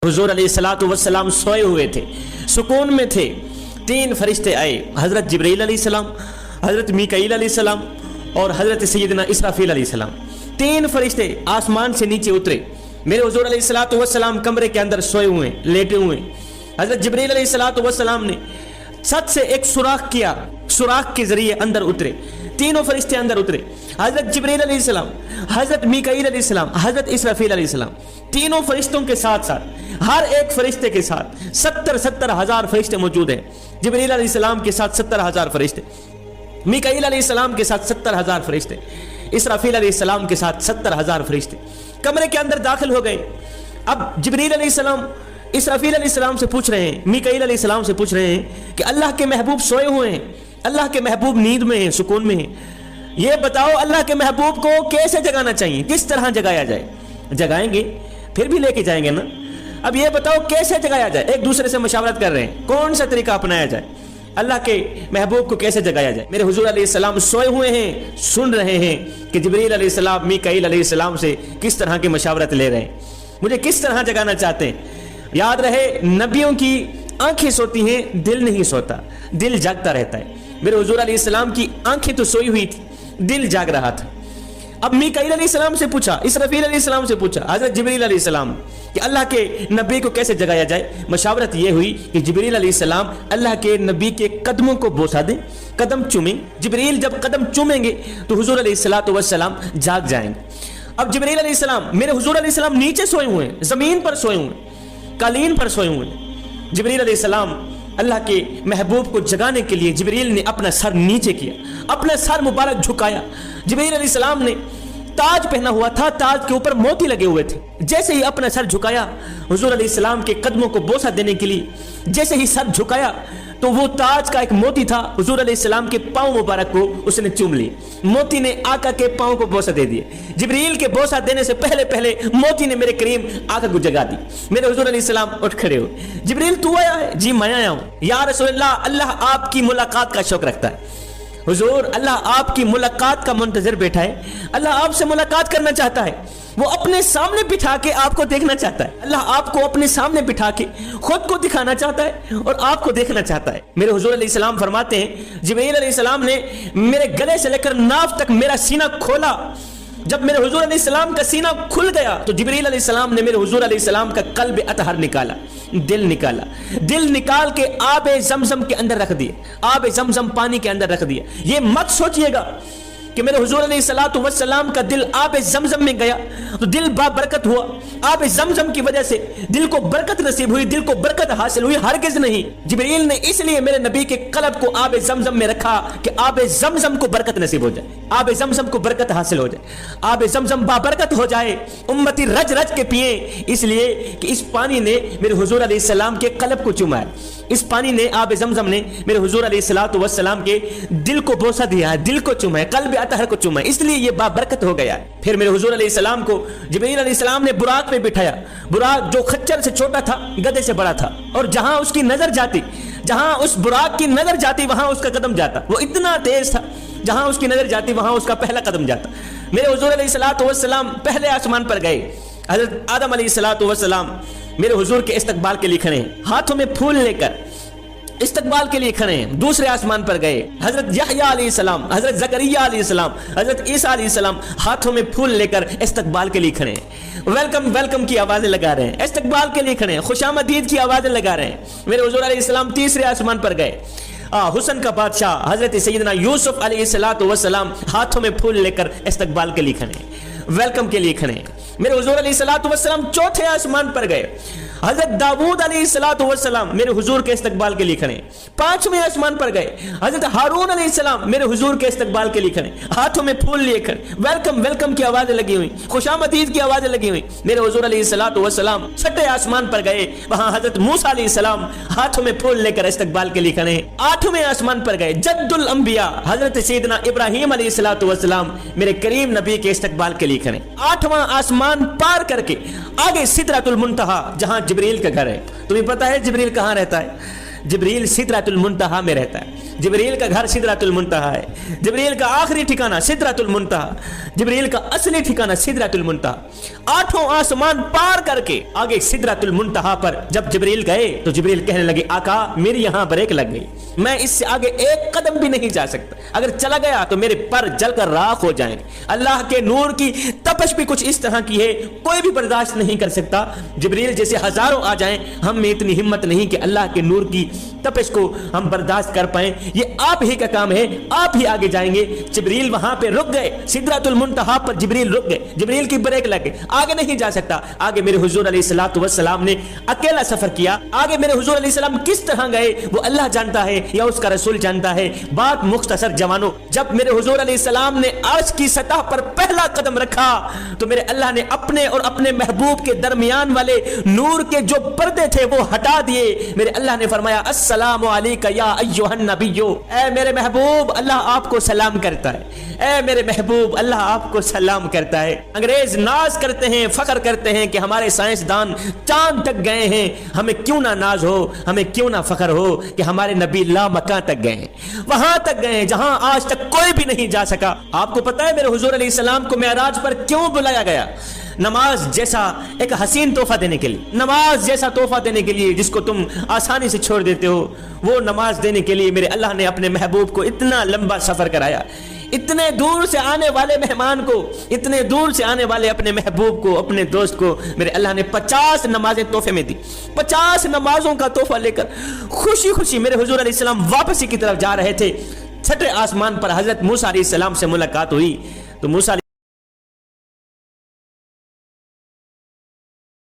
हुजूर अलैहिस्सलातु वस्सलाम सोए हुए थे, सुकून में थे। तीन फरिश्ते आए, हज़रत जिब्रील अलैहिस्सलाम, हज़रत मीकाईल अलैहिस्सलाम और हज़रत सैयदना इसराफील अलैहिस्सलाम। तीन फरिश्ते आसमान से नीचे उतरे। मेरे हुजूर अलैहिस्सलातु वस्सलाम कमरे के अंदर सोए हुए, लेटे हुए। हज़रत जिब्रील अलैहिस्सलातु वस्सलाम ने छत से एक सुराख किया, सुराख के जरिए अंदर उतरे। तीनों फरिश्ते अंदर उतरे, हज़रत जिब्रील अलैहिस्सलाम, हज़रत मीकाईल अलैहिस्सलाम, हज़रत इसराफील अलैहिस्सलाम। तीनों फरिश्तों के साथ साथ हर एक फरिश्ते के साथ 70 हजार फरिश्ते मौजूद हैं। जिब्रील अलैहिस्सलाम के साथ 70 हजार फरिश्ते, मीकाईल अलैहिस्सलाम के साथ 70 हजार फरिश्ते, इसराफील अलैहिस्सलाम के साथ 70 हजार फरिश्ते कमरे के अंदर दाखिल हो गए। अब जिब्रील अलैहिस्सलाम इसराफील अलैहिस्सलाम से पूछ रहे हैं, मीकाईल अलैहिस्सलाम से पूछ रहे हैं कि अल्लाह के महबूब सोए हुए हैं, अल्लाह के महबूब नींद में हैं, सुकून में हैं। ये बताओ अल्लाह के महबूब को कैसे जगाना चाहिए, किस तरह जगाया जाए? जगाएंगे फिर भी लेके जाएंगे ना। अब ये बताओ कैसे जगाया जाए? एक दूसरे से मशावरत कर रहे हैं, कौन सा तरीका अपनाया जाए, अल्लाह के महबूब को कैसे जगाया जाए। मेरे हुजूर अलैहिस्सलाम सोए हुए हैं, सुन रहे हैं कि जिब्रील अलैहिस्सलाम मीकाईल अलैहिस्सलाम से किस तरह की मशावरत ले रहे हैं, मुझे किस तरह जगाना चाहते हैं। याद रहे, नबियों की आंखें सोती हैं, दिल नहीं सोता, दिल जागता रहता है। मेरे हुजूर अलैहिस्सलाम की आंखें तो सोई हुई थी, दिल जाग रहा था। अब मीकाईल अलैहिस्सलाम से पूछा, इसराफील अलैहिस्सलाम से पूछा, हज़रत जिब्रील अलैहिस्सलाम कि अल्लाह के नबी को कैसे जगाया जाए। मशावरत ये हुई कि जिब्रील अलैहिस्सलाम अल्लाह के नबी के कदमों को बोसा दें, कदम चूमें। जिब्रील जब कदम चूमेंगे तो हुजूर अलैहिस्सलातु वस्सलाम जाग जाएंगे। अब जिब्रील अलैहिस्सलाम, मेरे हुजूर अलैहिस्सलाम नीचे सोए हुए हैं, जमीन पर सोए हुए, कालीन पर सोए हुए। जिब्रील अलैहिस्सलाम अल्लाह के महबूब को जगाने के लिए जिब्रील ने अपना सर नीचे किया, अपना सर मुबारक झुकाया। जिब्रील अलैहिस्सलाम ने ताज पहना हुआ था, ताज के ऊपर मोती लगे हुए थे। जैसे ही अपना सर झुकाया हुजूर अलैहिस्सलाम के कदमों को बोसा देने के लिए, जैसे ही सर झुकाया तो वो ताज का एक मोती था, हुजूर अलैहिस्सलाम के पांव मुबारक को उसने चूम ली। मोती ने आका के पांव को बोसा दे दिया। जिब्रील के बोसा देने से पहले पहले मोती ने मेरे करीम आका को जगा दी। मेरे हुजूर अलैहिस्सलाम उठ खड़े हुए। जिब्रील तू आया है? जी मैं आया हूं। या रसूलल्लाह, अल्लाह आपकी मुलाकात का शौक रखता है। हुजूर, अल्लाह आपकी मुलाकात का मुंतजर बैठा है, अल्लाह आपसे मुलाकात करना चाहता है, वो अपने सामने बिठा के आपको देखना चाहता है। अल्लाह आपको अपने सामने बिठा के खुद को दिखाना चाहता है और आपको देखना चाहता है। मेरे हुजूर अलैहिस्सलाम फरमाते हैं, जिब्रील अलैहिस्सलाम ने मेरे गले से लेकर नाफ तक मेरा सीना खोला। जब मेरे हुजूर अलैहिस्सलाम का सीना खुल गया तो जिब्रील अलैहिस्सलाम ने मेरे हुजूर अलैहिस्सलाम का कल्ब अतहर निकाला, दिल निकाला। दिल निकाल के आबे जमजम के अंदर रख दिया, आबे जमजम पानी के अंदर रख दिया। ये मत सोचिएगा कि मेरे हुजूर अलैहिस्सलातु वस्सलाम का दिल आबे जमजम में गया तो दिल बाबरकत हुआ। आबे जमजम की वजह से दिल को बरकत नसीब हुई, दिल को बरकत हासिल हुई, हरगिज नहीं। जिब्रील ने इसलिए मेरे नबी के कल्ब को आबे जमजम में रखा कि आबे जमजम को बरकत नसीब हो जाए, आबे जमजम को बरकत हासिल हो जाए, आबे जमजम बाबरकत हो जाए, उम्मती रज रज के पिए। इसलिए कि इस पानी ने मेरे हुजूर अलैहिस्सलाम के कल्ब को चुमा है, इस पानी ने, आबे जमजम ने मेरे हुजूर अलैहिस्सलातु वस्सलाम के दिल को बोसा दिया है, दिल को चुमा है, कल्ब अतहर को चुमा है, इसलिए ये बाबरकत हो गया है। फिर मेरे हुजूर अलैहिस्सलाम को जिब्रील अलैहिस्सलाम ने बुराक पे बिठाया। बुराक जो खच्चर से छोटा था, गधे से बड़ा था, और जहां उसकी नजर जाती, जहां उस बुराक की नजर जाती वहां उसका कदम जाता। वो इतना तेज था, जहां उसकी नजर जाती वहां उसका पहला कदम जाता। मेरे हुजूर अलैहिस्सलातु वस्सलाम पहले आसमान पर गए। हजरत आदम अलैहिस्सलातु वस्सलाम मेरे हुजूर के इस्तकबाल के लिए खड़े हैं, हाथों में फूल लेकर इस्तकबाल के लिए खड़े हैं। दूसरे आसमान पर गए, हजरत यहया अलैहिस्सलाम, हजरत जकरिया अलैहिस्सलाम, हजरत ईसा अलैहिस्सलाम हाथों में फूल लेकर इस्तकबाल के लिए खड़े हैं। वेलकम वेलकम की आवाजें लगा रहे हैं, इस्तकबाल के लिए खड़े हैं, खुशामदीद की आवाजें लगा रहे हैं। मेरे हुजूर अलैहिस्सलाम तीसरे आसमान पर गए। हुस्न का बादशाह हजरत सैयदना यूसुफ अलैहिस्सलातु वस्सलाम हाथों में फूल लेकर इस्तकबाल के लिए खड़े हैं, वेलकम के लिए खड़े हैं। मेरे हुजूर अलैहिस्सलातु वस्सलाम चौथे आसमान पर गए। हजरत दाऊद अलैहिस्सलातु वस्सलाम मेरे हुजूर के इस्तकबाल के लिए खड़े। पांचवें आसमान पर गए। हजरत हारून अलैहिस्सलाम मेरे हुजूर के इस्तकबाल के लिए खड़े, हाथों में फूल लेकर, वेलकम वेलकम की आवाजें लगी हुई, खुशामदीद की आवाजें लगी हुई। मेरे हुजूर अलैहिस्सलातु वस्सलाम छठे आसमान पर गए, वहां हजरत मूसा अलैहिस्सलाम हाथों में फूल लेकर इस्तकबाल के लिए खड़े। आठवें आसमान पर गए, जद्दुल अंबिया हजरत सैयदना इब्राहीम अलैहिस्सलातु वस्सलाम मेरे करीम नबी के इस्तकबाल के लिए खड़े। आठवां आसमान पार करके आगे सिदरतुल मुंतहा, जहां जिब्रील का घर है। तुम्हें पता है जिब्रील कहां रहता है? जिब्रील सिदरतुल मुंतहा में रहता है। जिब्रील का घर सिदरतुल मुंतहा है। जिब्रील का आखिरी ठिकाना सिदरतुल मुंतहा, जिब्रील का असली ठिकाना सिदरतुल मुंतहा। आठों आसमान पार करके आगे सिदरतुल मुंतहा पर जब जिब्रील गए तो जिब्रील कहने लगे, आका मेरी यहां ब्रेक लग गई, मैं इससे आगे एक कदम भी नहीं जा सकता, अगर चला गया तो मेरे पर जलकर राख हो जाएंगे। अल्लाह के नूर की तपश भी कुछ इस तरह की है, कोई भी बर्दाश्त नहीं कर सकता। जिब्रील जैसे हजारों आ जाएं, हम में इतनी हिम्मत नहीं कि अल्लाह के नूर की तपश को हम बर्दाश्त कर पाएं। ये आप ही का काम है, आप ही आगे जाएंगे। जिब्रील वहां पे रुक गए, सिदरतुल मुंतहा पर जिब्रील रुक गए, जिब्रील की ब्रेक लग गई, आगे नहीं जा सकता। आगे मेरे हुजूर अलैहिस्सलातु वस्सलाम ने अकेला सफर किया। आगे मेरे हुजूर अलैहिस्सलाम किस तरह गए वो अल्लाह जानता है या उसका रसूल जानता है। बात मुख्तसर जवानों, जब मेरे हुजूर अलैहिस्सलाम ने अर्श की सतह पर पहला कदम रखा तो मेरे अल्लाह ने अपने और अपने महबूब के दरमियान वाले नूर के जो पर्दे थे वो हटा दिए। मेरे अल्लाह ने फरमाया, अस्सलामु अलैका या अय्युहन नबिय्यो, ऐ मेरे महबूब अल्लाह आपको सलाम करता है, ऐ मेरे महबूब अल्लाह आपको सलाम करता है। अंग्रेज नाज करते हैं, फख्र करते हैं कि हमारे साइंसदान चांद तक गए हैं, हमें क्यों ना नाज हो, हमें क्यों ना फख्र हो कि हमारे नबी ला मकां तक गए, वहां तक गए जहां आज तक कोई भी नहीं जा सका। आपको पता है मेरे हुजूर अलैहिस्सलाम को मेराज पर क्यों बुलाया गया? नमाज जैसा एक हसीन तोहफा देने के लिए, नमाज जैसा तोहफा देने के लिए जिसको तुम आसानी से छोड़ देते हो, वो नमाज देने के लिए मेरे अल्लाह ने अपने महबूब को इतना लंबा सफर कराया। इतने दूर से आने वाले मेहमान को, इतने दूर से आने वाले अपने महबूब को, अपने दोस्त को मेरे अल्लाह ने 50 नमाजें तोहफे में दी। 50 नमाजों का तोहफा लेकर खुशी खुशी मेरे हुजूर अलैहिस्सलाम वापसी की तरफ जा रहे थे। छठे आसमान पर हजरत मूसा अलैहिस्सलाम से मुलाकात हुई तो मूसा